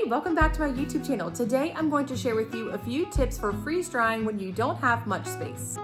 Hey, welcome back to my YouTube channel. Today I'm going to share with you a few tips for freeze drying when you don't have much space.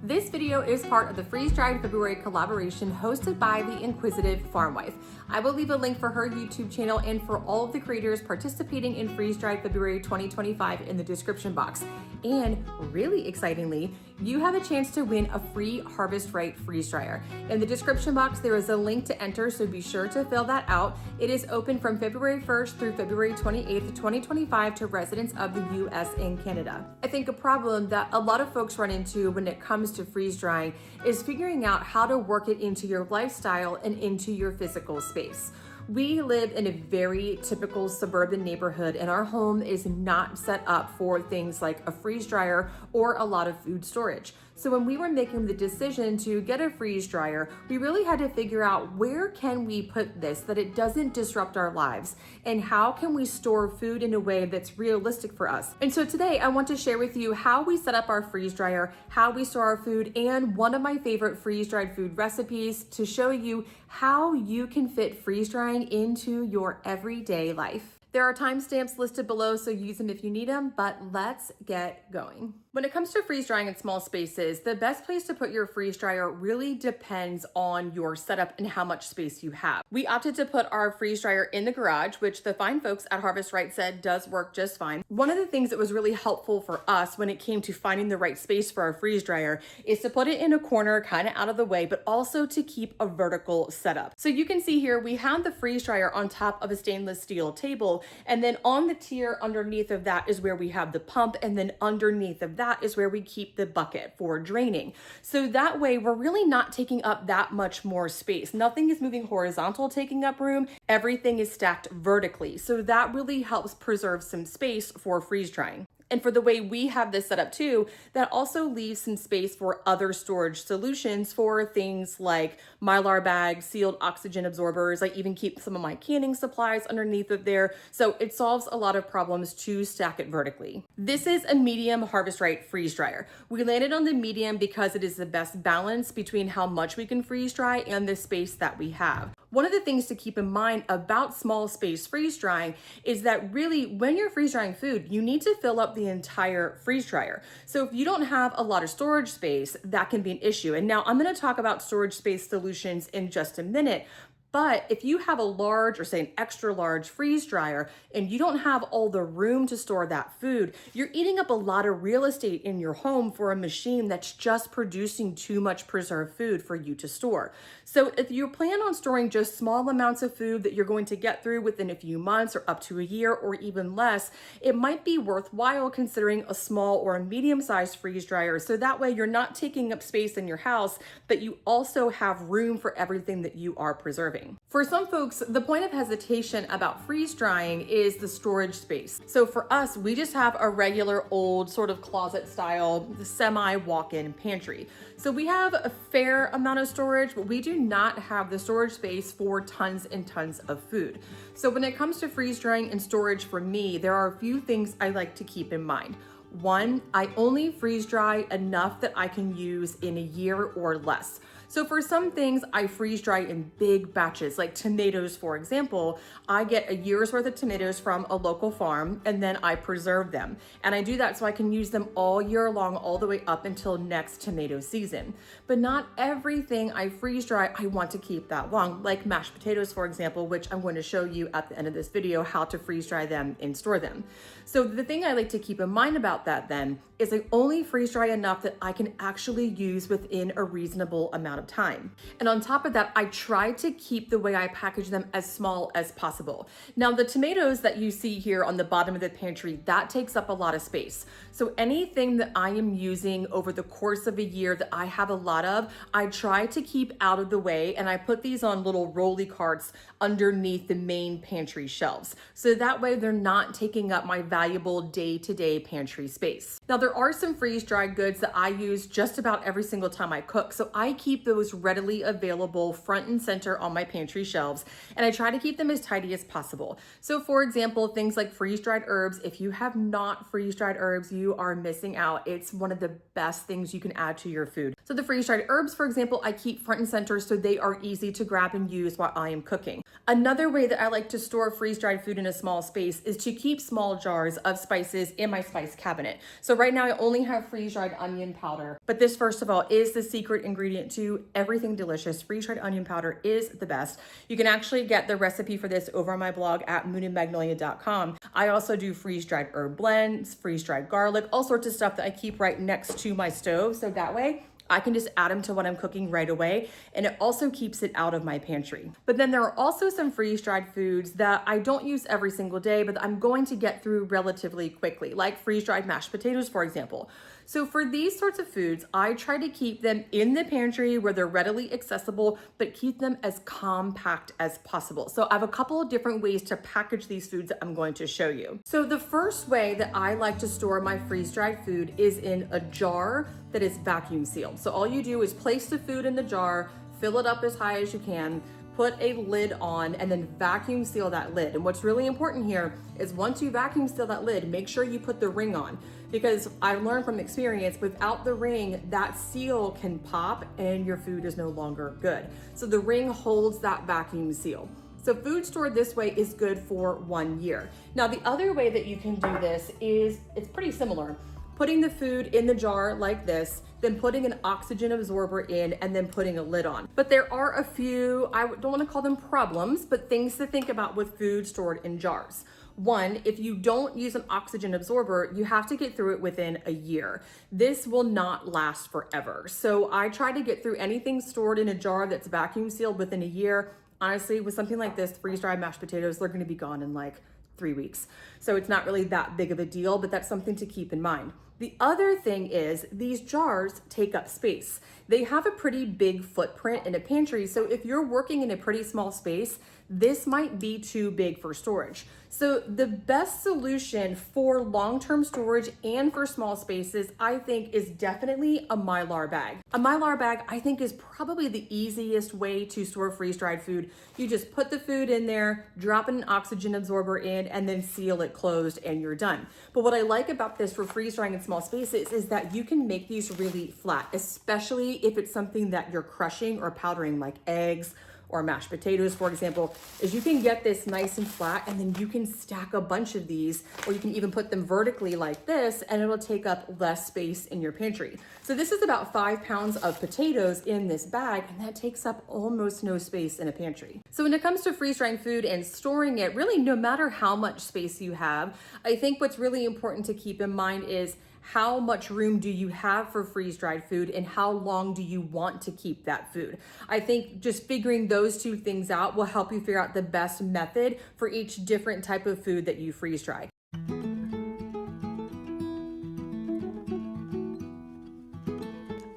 This video is part of the Freeze Dried February collaboration hosted by the inquisitive farm wife. I will leave a link for her YouTube channel and for all of the creators participating in Freeze Dried February 2025 in the description box. And really excitingly, you have a chance to win a free Harvest Right freeze dryer. In the description box, there is a link to enter, so be sure to fill that out. It is open from February 1st through February 28th, 2025 to residents of the US and Canada. I think a problem that a lot of folks run into when it comes to freeze drying is figuring out how to work it into your lifestyle and into your physical space. We live in a very typical suburban neighborhood, and our home is not set up for things like a freeze dryer or a lot of food storage. So when we were making the decision to get a freeze dryer, we really had to figure out where can we put this that it doesn't disrupt our lives, and how can we store food in a way that's realistic for us. And so today I want to share with you how we set up our freeze dryer, how we store our food, and one of my favorite freeze dried food recipes to show you how you can fit freeze drying into your everyday life. There are timestamps listed below, so use them if you need them, but let's get going. When it comes to freeze drying in small spaces, the best place to put your freeze dryer really depends on your setup and how much space you have. We opted to put our freeze dryer in the garage, which the fine folks at Harvest Right said does work just fine. One of the things that was really helpful for us when it came to finding the right space for our freeze dryer is to put it in a corner kind of out of the way, but also to keep a vertical setup. So you can see here, we have the freeze dryer on top of a stainless steel table, and then on the tier underneath of that is where we have the pump, and then underneath of that is where we keep the bucket for draining. So that way we're really not taking up that much more space. Nothing is moving horizontal, taking up room. Everything is stacked vertically. So that really helps preserve some space for freeze drying. And for the way we have this set up too, that also leaves some space for other storage solutions for things like Mylar bags, sealed oxygen absorbers. I even keep some of my canning supplies underneath of there. So it solves a lot of problems to stack it vertically. This is a medium Harvest Right freeze dryer. We landed on the medium because it is the best balance between how much we can freeze dry and the space that we have. One of the things to keep in mind about small space freeze drying is that really when you're freeze drying food, you need to fill up the entire freeze dryer. So if you don't have a lot of storage space, that can be an issue. And now I'm going to talk about storage space solutions in just a minute. But if you have a large, or say an extra large freeze dryer, and you don't have all the room to store that food, you're eating up a lot of real estate in your home for a machine that's just producing too much preserved food for you to store. So if you plan on storing just small amounts of food that you're going to get through within a few months or up to a year or even less, it might be worthwhile considering a small or a medium-sized freeze dryer. So that way you're not taking up space in your house, but you also have room for everything that you are preserving. For some folks, the point of hesitation about freeze drying is the storage space. So for us, we just have a regular old sort of closet style, semi walk-in pantry. So we have a fair amount of storage, but we do not have the storage space for tons and tons of food. So when it comes to freeze drying and storage for me, there are a few things I like to keep in mind. One, I only freeze dry enough that I can use in a year or less. So for some things, I freeze dry in big batches, like tomatoes, for example. I get a year's worth of tomatoes from a local farm, and then I preserve them. And I do that so I can use them all year long, all the way up until next tomato season. But not everything I freeze dry, I want to keep that long, like mashed potatoes, for example, which I'm going to show you at the end of this video how to freeze dry them and store them. So the thing I like to keep in mind about that then is I only freeze dry enough that I can actually use within a reasonable amount of time. And on top of that, I try to keep the way I package them as small as possible. Now, the tomatoes that you see here on the bottom of the pantry, that takes up a lot of space. So anything that I am using over the course of a year that I have a lot of, I try to keep out of the way, and I put these on little rolly carts underneath the main pantry shelves. So that way they're not taking up my valuable day-to-day pantry space. Now, there are some freeze-dried goods that I use just about every single time I cook. So I keep keep those readily available front and center on my pantry shelves, and I try to keep them as tidy as possible. So for example, things like freeze-dried herbs, if you have not freeze-dried herbs, you are missing out. It's one of the best things you can add to your food. So the freeze-dried herbs, for example, I keep front and center so they are easy to grab and use while I am cooking. Another way that I like to store freeze-dried food in a small space is to keep small jars of spices in my spice cabinet. So right now I only have freeze-dried onion powder, but this, first of all, is the secret ingredient to everything delicious. Freeze-dried onion powder is the best. You can actually get the recipe for this over on my blog at moonandmagnolia.com. I also do freeze-dried herb blends, freeze-dried garlic, all sorts of stuff that I keep right next to my stove. So that way I can just add them to what I'm cooking right away, and it also keeps it out of my pantry. But then there are also some freeze-dried foods that I don't use every single day, but I'm going to get through relatively quickly, like freeze-dried mashed potatoes, for example. So for these sorts of foods, I try to keep them in the pantry where they're readily accessible, but keep them as compact as possible. So I have a couple of different ways to package these foods that I'm going to show you. So the first way that I like to store my freeze-dried food is in a jar that is vacuum sealed. So all you do is place the food in the jar, fill it up as high as you can, put a lid on, and then vacuum seal that lid. And what's really important here is once you vacuum seal that lid, make sure you put the ring on, because I learned from experience, without the ring, that seal can pop and your food is no longer good. So the ring holds that vacuum seal. So food stored this way is good for 1 year. Now, the other way that you can do this is, it's pretty similar. Putting the food in the jar like this, then putting an oxygen absorber in, and then putting a lid on. But there are a few, I don't want to call them problems, but things to think about with food stored in jars. One, if you don't use an oxygen absorber, you have to get through it within a year. This will not last forever. So I try to get through anything stored in a jar that's vacuum sealed within a year. Honestly, with something like this, freeze-dried mashed potatoes, they're going to be gone in like 3 weeks. So it's not really that big of a deal, but that's something to keep in mind. The other thing is these jars take up space. They have a pretty big footprint in a pantry. So if you're working in a pretty small space, this might be too big for storage. So the best solution for long-term storage and for small spaces, I think, is definitely a Mylar bag. A Mylar bag, I think, is probably the easiest way to store freeze-dried food. You just put the food in there, drop an oxygen absorber in, and then seal it closed, and you're done. But what I like about this for freeze-drying in small spaces is that you can make these really flat, especially if it's something that you're crushing or powdering, like eggs or mashed potatoes, for example, is you can get this nice and flat, and then you can stack a bunch of these, or you can even put them vertically like this, and it'll take up less space in your pantry. So this is about 5 pounds of potatoes in this bag, and that takes up almost no space in a pantry. So when it comes to freeze-drying food and storing it, really no matter how much space you have, I think what's really important to keep in mind is how much room do you have for freeze-dried food, and how long do you want to keep that food? I think just figuring those two things out will help you figure out the best method for each different type of food that you freeze-dry.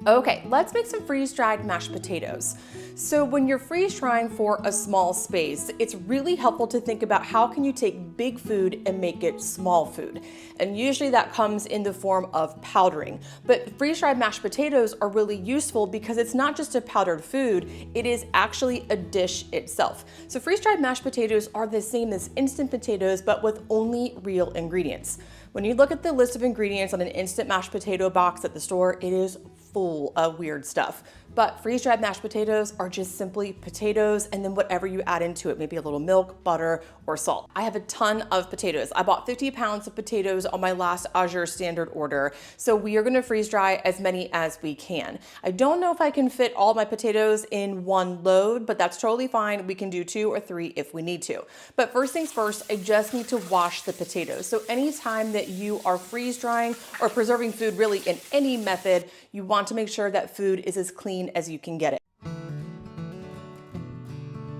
Okay, let's make some freeze-dried mashed potatoes. So when you're freeze-drying for a small space, it's really helpful to think about how can you take big food and make it small food. And usually that comes in the form of powdering. But freeze-dried mashed potatoes are really useful because it's not just a powdered food, it is actually a dish itself. So freeze-dried mashed potatoes are the same as instant potatoes, but with only real ingredients. When you look at the list of ingredients on an instant mashed potato box at the store, it is full of weird stuff. But freeze-dried mashed potatoes are just simply potatoes and then whatever you add into it, maybe a little milk, butter, or salt. I have a ton of potatoes. I bought 50 pounds of potatoes on my last Azure standard order, so we are gonna freeze dry as many as we can. I don't know if I can fit all my potatoes in one load, but that's totally fine. We can do 2 or 3 if we need to. But first things first, I just need to wash the potatoes. So anytime that you are freeze drying or preserving food really in any method, you want to make sure that food is as clean as you can get it.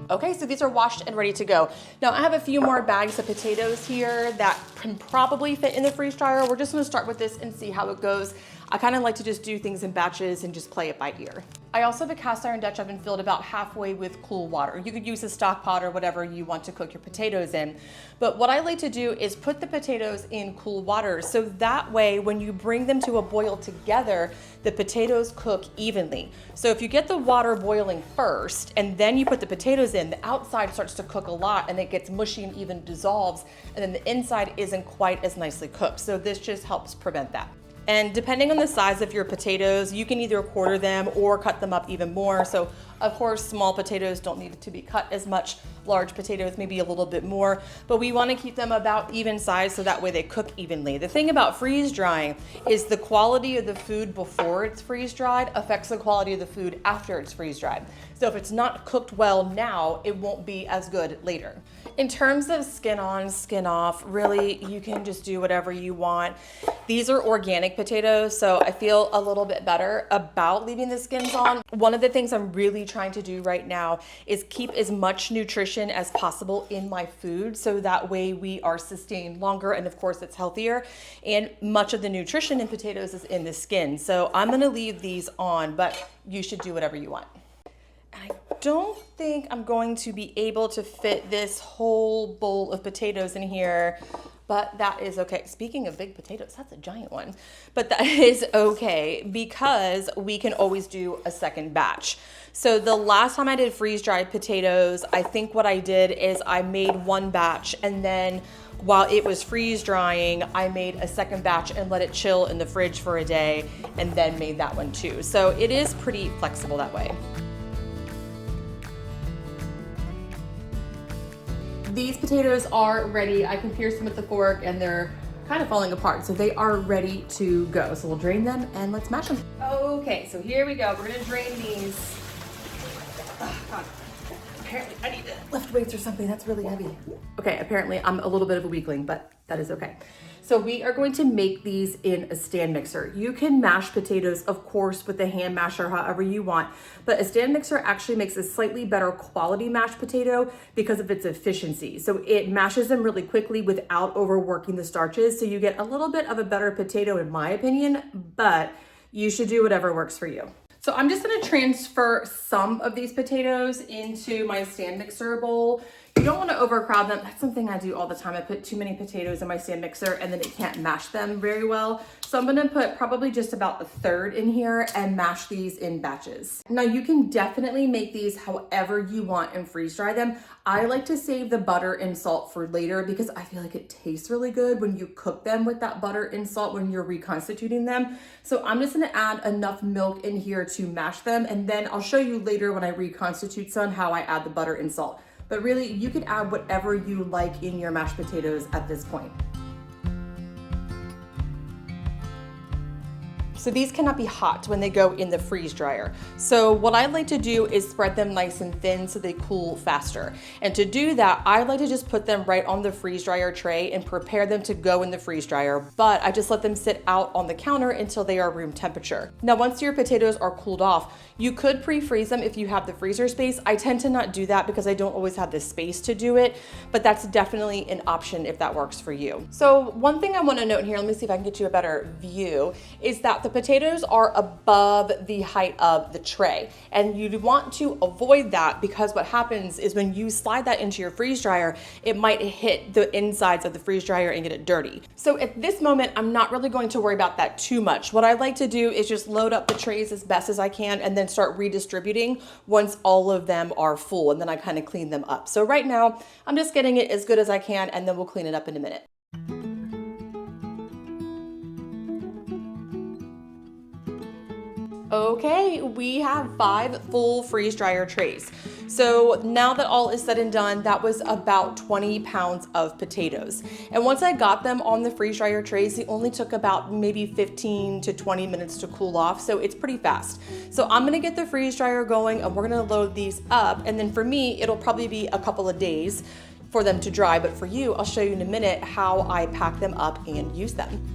Okay, so these are washed and ready to go. Now I have a few more bags of potatoes here that can probably fit in the freeze dryer. We're just gonna start with this and see how it goes. I kind of like to just do things in batches and just play it by ear. I also have a cast iron Dutch oven filled about halfway with cool water. You could use a stock pot or whatever you want to cook your potatoes in. But what I like to do is put the potatoes in cool water, so that way when you bring them to a boil together, the potatoes cook evenly. So if you get the water boiling first and then you put the potatoes in, the outside starts to cook a lot and it gets mushy and even dissolves, and then the inside isn't quite as nicely cooked. So this just helps prevent that. And depending on the size of your potatoes, you can either quarter them or cut them up even more. So of course, small potatoes don't need to be cut as much. Large potatoes maybe a little bit more, but we want to keep them about even size so that way they cook evenly. The thing about freeze drying is the quality of the food before it's freeze dried affects the quality of the food after it's freeze dried. So if it's not cooked well now, it won't be as good later. In terms of skin on, skin off, really you can just do whatever you want. These are organic potatoes, so I feel a little bit better about leaving the skins on. One of the things I'm really trying to do right now is keep as much nutrition as possible in my food, so that way we are sustained longer, and of course it's healthier, and much of the nutrition in potatoes is in the skin. So I'm gonna leave these on, but you should do whatever you want. And I don't think I'm going to be able to fit this whole bowl of potatoes in here, but that is okay. Speaking of big potatoes, that's a giant one, but that is okay because we can always do a second batch. So the last time I did freeze-dried potatoes, I think what I did is I made one batch, and then while it was freeze drying, I made a second batch and let it chill in the fridge for a day, and then made that one too. So it is pretty flexible that way. These potatoes are ready. I can pierce them with the fork and they're kind of falling apart. So they are ready to go. So we'll drain them and let's mash them. Okay, so here we go. We're gonna drain these. Oh, God. Apparently I need to lift weights or something. That's really heavy. Okay, apparently I'm a little bit of a weakling, but that is okay. So we are going to make these in a stand mixer. You can mash potatoes, of course, with a hand masher, however you want, but a stand mixer actually makes a slightly better quality mashed potato because of its efficiency. So it mashes them really quickly without overworking the starches. So you get a little bit of a better potato in my opinion, but you should do whatever works for you. So I'm just gonna transfer some of these potatoes into my stand mixer bowl. You don't want to overcrowd them. That's something I do all the time. I put too many potatoes in my stand mixer and then it can't mash them very well. So I'm going to put probably just about a third in here and mash these in batches. Now you can definitely make these however you want and freeze dry them. I like to save the butter and salt for later because I feel like it tastes really good when you cook them with that butter and salt when you're reconstituting them. So I'm just going to add enough milk in here to mash them, and then I'll show you later when I reconstitute some how I add the butter and salt. But really, you could add whatever you like in your mashed potatoes at this point. So these cannot be hot when they go in the freeze dryer. So what I like to do is spread them nice and thin so they cool faster. And to do that, I like to just put them right on the freeze dryer tray and prepare them to go in the freeze dryer. But I just let them sit out on the counter until they are room temperature. Now, once your potatoes are cooled off, you could pre-freeze them if you have the freezer space. I tend to not do that because I don't always have the space to do it, but that's definitely an option if that works for you. So one thing I want to note here, let me see if I can get you a better view, is that the potatoes are above the height of the tray. And you'd want to avoid that because what happens is when you slide that into your freeze dryer, it might hit the insides of the freeze dryer and get it dirty. So at this moment, I'm not really going to worry about that too much. What I like to do is just load up the trays as best as I can and then start redistributing once all of them are full, and then I kind of clean them up. So right now, I'm just getting it as good as I can, and then we'll clean it up in a minute. Okay, we have 5 full freeze dryer trays. So now that all is said and done, that was about 20 pounds of potatoes. And once I got them on the freeze dryer trays, it only took about maybe 15 to 20 minutes to cool off. So it's pretty fast. So I'm gonna get the freeze dryer going and we're gonna load these up. And then for me, it'll probably be a couple of days for them to dry. But for you, I'll show you in a minute how I pack them up and use them.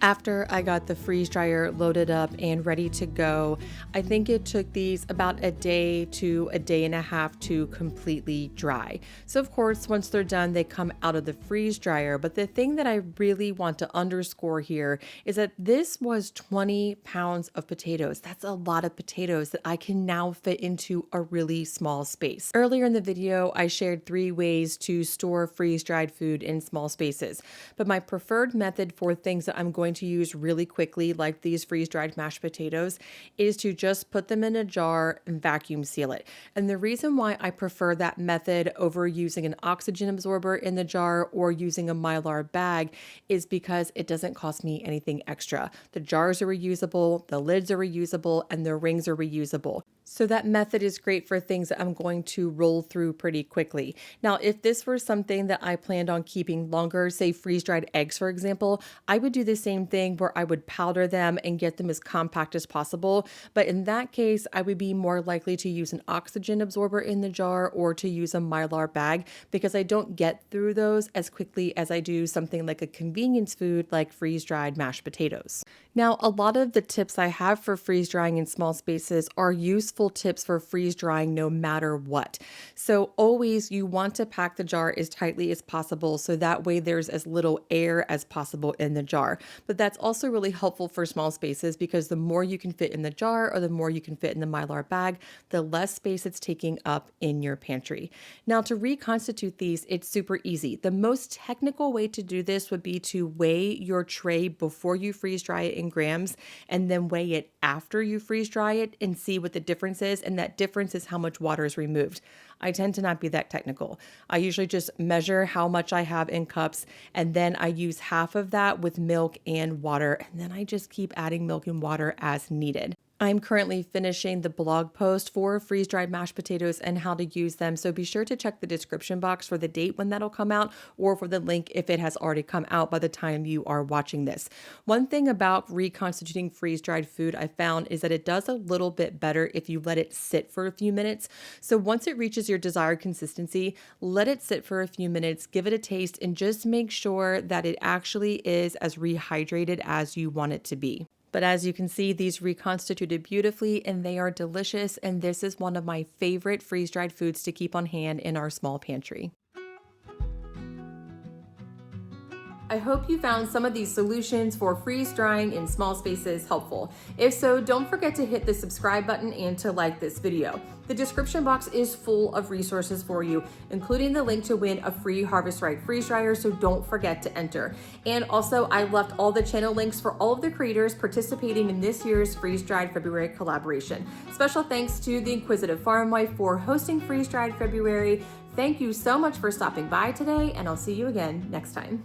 After I got the freeze dryer loaded up and ready to go, I think it took these about a day to a day and a half to completely dry. So of course, once they're done, they come out of the freeze dryer. But the thing that I really want to underscore here is that this was 20 pounds of potatoes. That's a lot of potatoes that I can now fit into a really small space. Earlier in the video, I shared 3 ways to store freeze-dried food in small spaces. But my preferred method for things that I'm going to use really quickly, like these freeze-dried mashed potatoes, is to just put them in a jar and vacuum seal it. And the reason why I prefer that method over using an oxygen absorber in the jar or using a Mylar bag is because it doesn't cost me anything extra. The jars are reusable, the lids are reusable, and the rings are reusable. So that method is great for things that I'm going to roll through pretty quickly. Now, if this were something that I planned on keeping longer, say freeze-dried eggs, for example, I would do the same thing where I would powder them and get them as compact as possible. But in that case, I would be more likely to use an oxygen absorber in the jar or to use a Mylar bag because I don't get through those as quickly as I do something like a convenience food like freeze-dried mashed potatoes. Now, a lot of the tips I have for freeze drying in small spaces are useful tips for freeze drying no matter what. So always you want to pack the jar as tightly as possible so that way there's as little air as possible in the jar. But that's also really helpful for small spaces because the more you can fit in the jar or the more you can fit in the Mylar bag, the less space it's taking up in your pantry. Now to reconstitute these, it's super easy. The most technical way to do this would be to weigh your tray before you freeze dry it in grams and then weigh it after you freeze dry it and see what the difference is. And that difference is how much water is removed. I tend to not be that technical. I usually just measure how much I have in cups and then I use half of that with milk and water. And then I just keep adding milk and water as needed. I'm currently finishing the blog post for freeze-dried mashed potatoes and how to use them, so be sure to check the description box for the date when that'll come out or for the link if it has already come out by the time you are watching this. One thing about reconstituting freeze-dried food I found is that it does a little bit better if you let it sit for a few minutes. So once it reaches your desired consistency, let it sit for a few minutes, give it a taste, and just make sure that it actually is as rehydrated as you want it to be. But as you can see, these reconstituted beautifully and they are delicious. And this is one of my favorite freeze-dried foods to keep on hand in our small pantry. I hope you found some of these solutions for freeze drying in small spaces helpful. If so, don't forget to hit the subscribe button and to like this video. The description box is full of resources for you, including the link to win a free Harvest Right freeze dryer, so don't forget to enter. And also, I left all the channel links for all of the creators participating in this year's Freeze Dried February collaboration. Special thanks to the Inquisitive Farm Wife for hosting Freeze Dried February. Thank you so much for stopping by today, and I'll see you again next time.